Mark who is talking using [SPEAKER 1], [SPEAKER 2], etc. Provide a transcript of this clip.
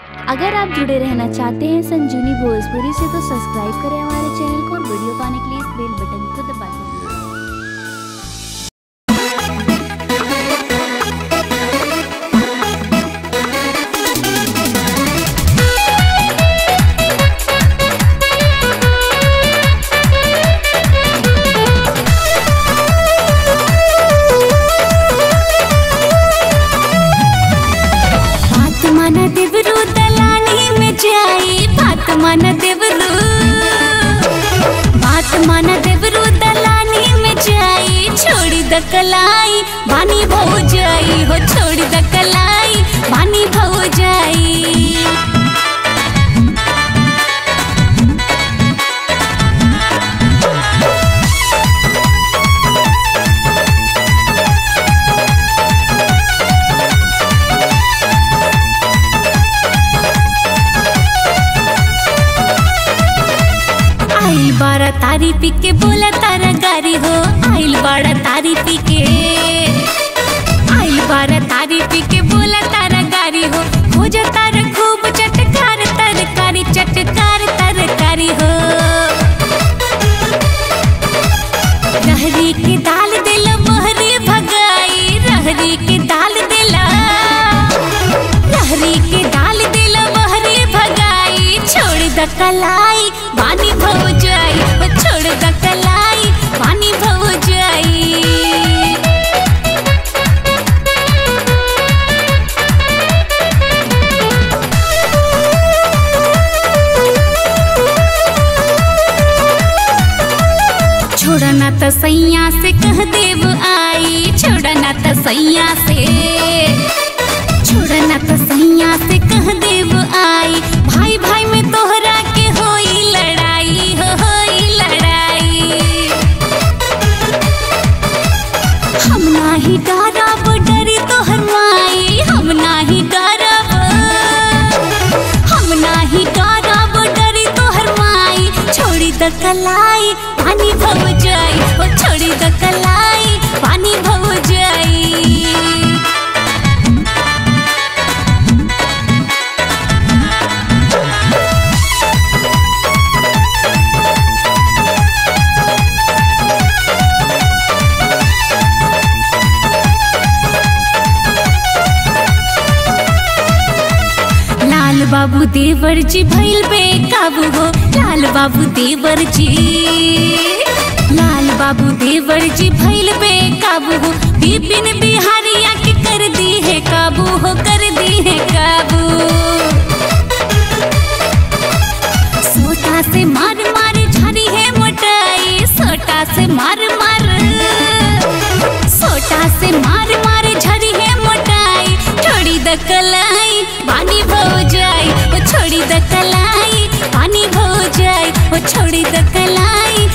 [SPEAKER 1] अगर आप जुड़े रहना चाहते हैं संजीवनी भोजपुरी से तो सब्सक्राइब करें हमारे चैनल को और वीडियो पाने के लिए इस बेल बटन को दबा दें।
[SPEAKER 2] कलाई बानी भौ जाई हो छोड़ द कलाई बानी भौ जाई। आइल बारा तारी पी के बोला तारा गारी हो, आइल बारा तारी पी के, आइल बारा तारी पी के बोला तारा गारी हो, खोजा तारा खूब चटकार तरकारी चटकार तरकारी हो। रहरी की दाल दिला मोहरी भगाई, रहरी की दाल दिला, रहरी की दाल दिला मोहरी भगाई। छोड़ द कलाई बानी भौ जाई, छोड़ द कलाई बानी भौ जाई। छोड़ना त सैया से कह देव आई, छोड़ना त सैया से, छोड़ना त सैया से कह देव आई। भाई भाई में तोहरा के होई लड़ाई हो, होई लड़ाई। हम नाही डरब डरी तोहर माई, हम नाही डरब, हम नाही डरब डरी तोहर माई। छोड़ी द कलाई पानी भौ जाई, ओ छोड़ी द कलाई पानी भौ जाई। लाल बाबू देवर जी भइल बेकाबू हो, लाल बाबू देवर जी, लाल बाबू देवर जी भइल बेकाबू हो। बिपिन बिहारिया के कर दी है काबू हो, कर दी है काबू। सोटा से मार मार झरी है मोटाई, सोटा से मार मार, सोटा से मार मार झरी है मोटाई। छोड़ी द कलाई बानी भौ जाई, ओ छोड़ी द कलाई पानी भौ जाई, ओ छोड़ी द कलाई